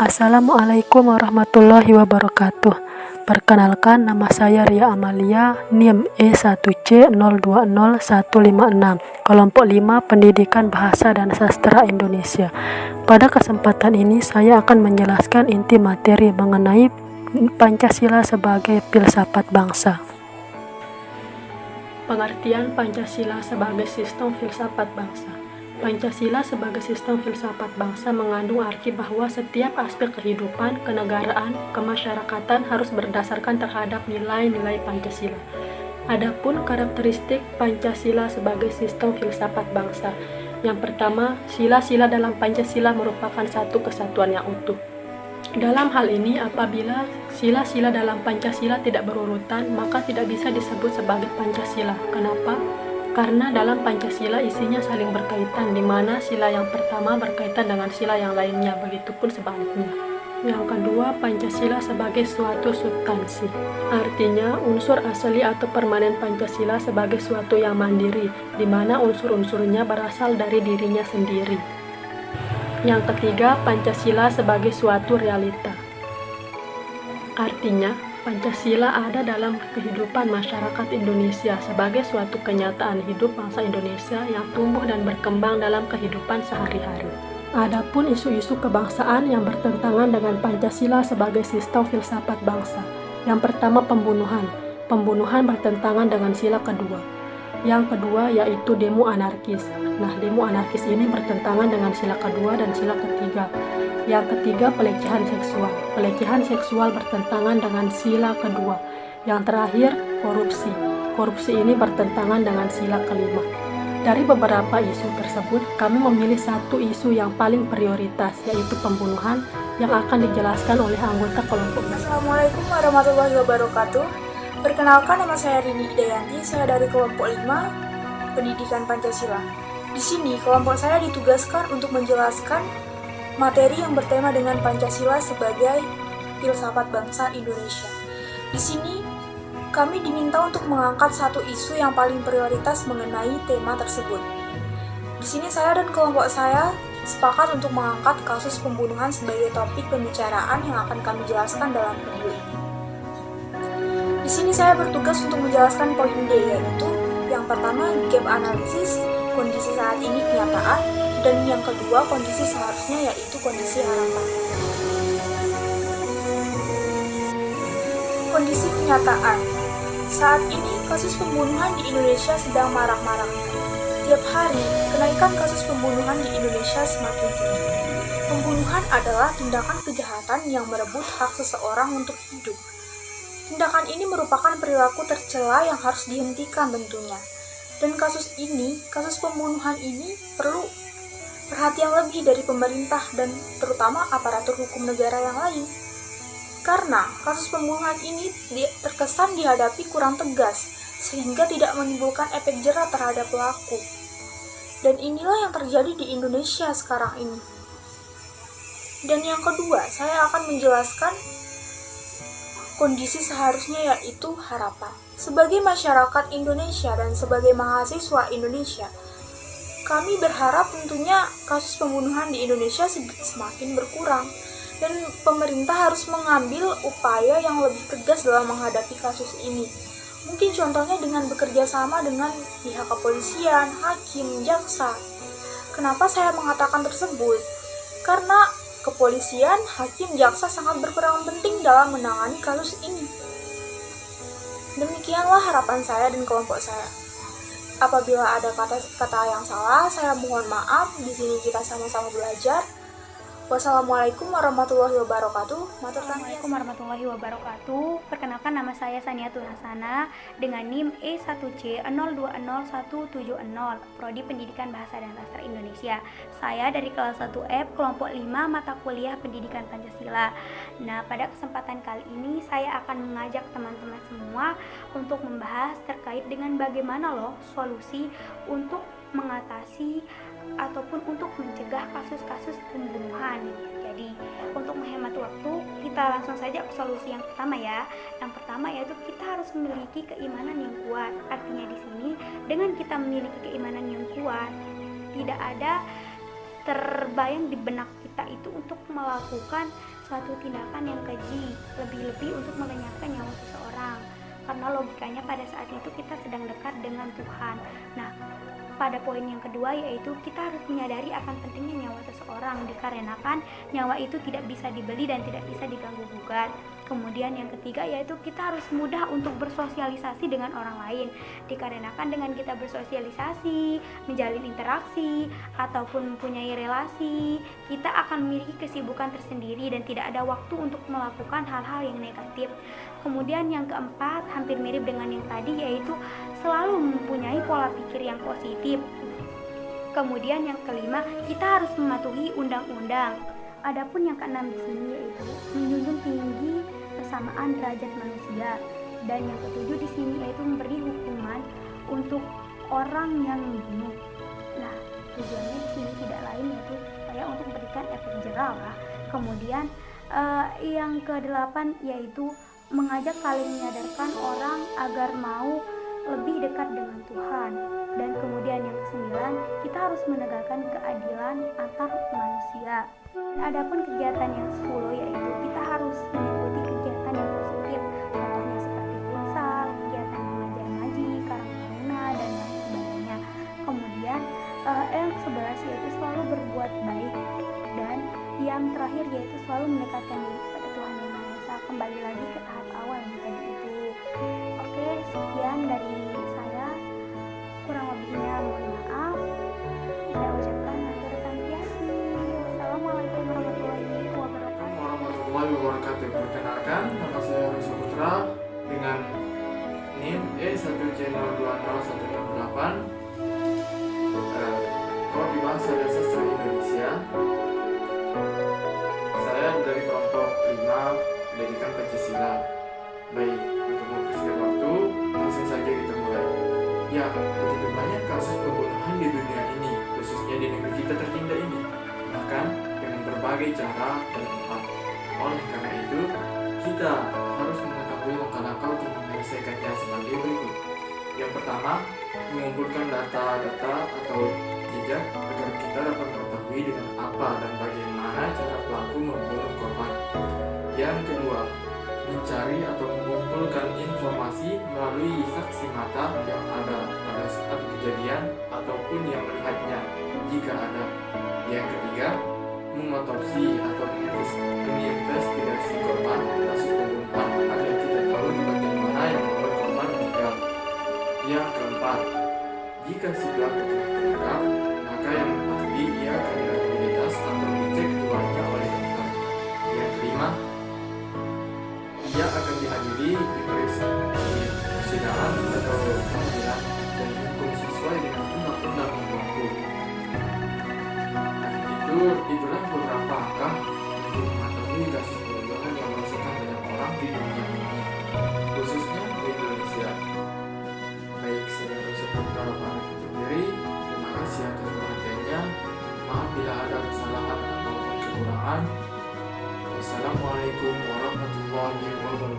Assalamualaikum warahmatullahi wabarakatuh. Perkenalkan, nama saya Ria Amalia, NIM E1C020156, kelompok 5 Pendidikan Bahasa dan Sastra Indonesia. Pada kesempatan ini saya akan menjelaskan inti materi mengenai Pancasila sebagai filsafat bangsa. Pengertian Pancasila sebagai sistem filsafat bangsa. Pancasila sebagai sistem filsafat bangsa mengandung arti bahwa setiap aspek kehidupan, kenegaraan, kemasyarakatan harus berdasarkan terhadap nilai-nilai Pancasila. Adapun karakteristik Pancasila sebagai sistem filsafat bangsa. Yang pertama, sila-sila dalam Pancasila merupakan satu kesatuan yang utuh. Dalam hal ini, apabila sila-sila dalam Pancasila tidak berurutan, maka tidak bisa disebut sebagai Pancasila. Kenapa? Karena dalam Pancasila isinya saling berkaitan, di mana sila yang pertama berkaitan dengan sila yang lainnya, begitupun sebaliknya. Yang kedua, Pancasila sebagai suatu substansi. Artinya, unsur asli atau permanen Pancasila sebagai suatu yang mandiri, di mana unsur-unsurnya berasal dari dirinya sendiri. Yang ketiga, Pancasila sebagai suatu realita. Artinya, Pancasila ada dalam kehidupan masyarakat Indonesia sebagai suatu kenyataan hidup bangsa Indonesia yang tumbuh dan berkembang dalam kehidupan sehari-hari. Adapun isu-isu kebangsaan yang bertentangan dengan Pancasila sebagai sistem filsafat bangsa. Yang pertama, pembunuhan. Pembunuhan bertentangan dengan sila kedua. Yang kedua yaitu demo anarkis. Nah, demo anarkis ini bertentangan dengan sila kedua dan sila ketiga. Yang ketiga, pelecehan seksual. Pelecehan seksual bertentangan dengan sila kedua. Yang terakhir, korupsi. Korupsi ini bertentangan dengan sila kelima. Dari beberapa isu tersebut, kami memilih satu isu yang paling prioritas, yaitu pembunuhan, yang akan dijelaskan oleh anggota kelompok. Assalamualaikum warahmatullahi wabarakatuh. Perkenalkan, nama saya Rini Idayanti, saya dari kelompok 5 Pendidikan Pancasila. Di sini, kelompok saya ditugaskan untuk menjelaskan materi yang bertema dengan Pancasila sebagai filsafat bangsa Indonesia. Di sini, kami diminta untuk mengangkat satu isu yang paling prioritas mengenai tema tersebut. Di sini saya dan kelompok saya sepakat untuk mengangkat kasus pembunuhan sebagai topik pembicaraan yang akan kami jelaskan dalam video ini. Di sini saya bertugas untuk menjelaskan poin D, yaitu yang pertama, gap analisis, kondisi saat ini kenyataan, dan yang kedua, kondisi seharusnya, yaitu kondisi harapan. Kondisi kenyataan. Saat ini, kasus pembunuhan di Indonesia sedang marak-maraknya. Tiap hari, kenaikan kasus pembunuhan di Indonesia semakin tinggi. Pembunuhan adalah tindakan kejahatan yang merebut hak seseorang untuk hidup. Tindakan ini merupakan perilaku tercela yang harus dihentikan tentunya. Dan kasus pembunuhan ini perlu perhatian lebih dari pemerintah dan terutama aparatur hukum negara yang lain. Karena kasus pembunuhan ini terkesan dihadapi kurang tegas, sehingga tidak menimbulkan efek jera terhadap pelaku. Dan inilah yang terjadi di Indonesia sekarang ini. Dan yang kedua, saya akan menjelaskan kondisi seharusnya, yaitu harapan. Sebagai masyarakat Indonesia dan sebagai mahasiswa Indonesia, kami berharap tentunya kasus pembunuhan di Indonesia semakin berkurang dan pemerintah harus mengambil upaya yang lebih tegas dalam menghadapi kasus ini. Mungkin contohnya dengan bekerja sama dengan pihak kepolisian, hakim, jaksa. Kenapa saya mengatakan tersebut? Karena kepolisian, hakim, jaksa sangat berperan penting dalam menangani kasus ini. Demikianlah harapan saya dan kelompok saya. Apabila ada kata yang salah, saya mohon maaf. Di sini kita sama-sama belajar. Wassalamualaikum warahmatullahi wabarakatuh. Assalamualaikum warahmatullahi wabarakatuh. Perkenalkan, nama saya Saniatul Hasanah dengan NIM E1C020170, Prodi Pendidikan Bahasa dan Sastra Indonesia. Saya dari kelas 1F kelompok 5 mata kuliah Pendidikan Pancasila. Nah, pada kesempatan kali ini saya akan mengajak teman-teman semua untuk membahas terkait dengan bagaimana solusi untuk mengatasi ataupun untuk mencegah kasus-kasus pembunuhan. Jadi, untuk menghemat waktu, kita langsung saja ke solusi yang pertama ya. Yang pertama yaitu kita harus memiliki keimanan yang kuat. Artinya di sini, dengan kita memiliki keimanan yang kuat, tidak ada terbayang di benak kita itu untuk melakukan suatu tindakan yang keji, lebih-lebih untuk melenyapkan nyawa seseorang. Karena logikanya pada saat itu kita sedang dekat dengan Tuhan. Nah, pada poin yang kedua yaitu kita harus menyadari akan pentingnya nyawa seseorang, dikarenakan nyawa itu tidak bisa dibeli dan tidak bisa diganggu gugat. Kemudian yang ketiga yaitu kita harus mudah untuk bersosialisasi dengan orang lain, dikarenakan dengan kita bersosialisasi, menjalin interaksi ataupun mempunyai relasi, kita akan memiliki kesibukan tersendiri dan tidak ada waktu untuk melakukan hal-hal yang negatif. Kemudian yang keempat, hampir mirip dengan yang tadi, yaitu selalu mempunyai pola pikir yang positif. Kemudian yang kelima, kita harus mematuhi undang-undang. Adapun yang keenam di sini yaitu menjunjung tinggi kesamaan derajat manusia. Dan yang ketujuh di sini yaitu memberi hukuman untuk orang yang membunuh. Nah, tujuannya di sini tidak lain yaitu supaya untuk memberikan efek jerah lah. Kemudian yang kedelapan yaitu mengajak saling menyadarkan orang agar mau lebih dekat dengan Tuhan. Dan kemudian yang kesembilan, kita harus menegakkan keadilan antar manusia. Adapun kegiatan yang 10 yaitu kita harus mengikuti kegiatan yang positif, contohnya seperti futsal, kegiatan mengajar ngaji, karang taruna, dan lain sebagainya. Kemudian yang ke-11 yaitu selalu berbuat baik, dan yang terakhir yaitu selalu mendekatkan diri kepada Tuhan Yang Maha Esa. Kembali lagi ke tahap awal yang tadi itu. Oke, sekian dari saya, kurang lebihnya mohon maaf. Saya ucapkan atur tantiasi. Wassalamualaikum warahmatullahi wabarakatuh. Warahmatullahi wabarakatuh. Perkenalkan, nama saya Rizal Putra dengan NIM E1C02018, Prodi Bahasa dan Sastra Indonesia. Saya dari kelompok 5 Pendidikan Pancasila. Baik, untuk mempersingkat waktu, langsung saja kita mulai. Ya, begitu banyak kasus pembunuhan di dunia ini, khususnya di negeri kita tercinta ini, bahkan dengan berbagai cara dan tempat. Oleh karena itu, kita harus mengetahui langkah-langkah untuk menyelesaikannya sebagai berikut. Yang pertama, mengumpulkan data-data atau jejak agar kita dapat mengetahui dengan apa dan bagaimana cara pelaku membunuh korban. Yang kedua, mencari atau mengumpulkan informasi melalui saksi mata yang ada pada saat kejadian ataupun yang melihatnya jika ada. Yang ketiga, mengotopsi atau menginvestigasi korban kasus pembunuhan agar kita tahu di bagian mana yang membuat korban meninggal. Yang keempat, jika si pelaku telah tertangkap, maka yang pasti ia akan direhabilitas atau dicek jiwanya oleh dokter. Yang kelima, ia akan dihadiri di persidangan atau pengadilan dan hukum sesuai dengan undang-undang yang berlaku. Itulah beberapa langkah untuk mengetahui kasus pembunuhan yang merasakan banyak orang di dunia ini, khususnya di Indonesia. Baik, saya Rizal Putra pamit undur diri. Terima kasih atas perhatiannya. Maaf bila ada kesalahan atau kekurangan. Wassalamualaikum warahmatullahi wabarakatuh.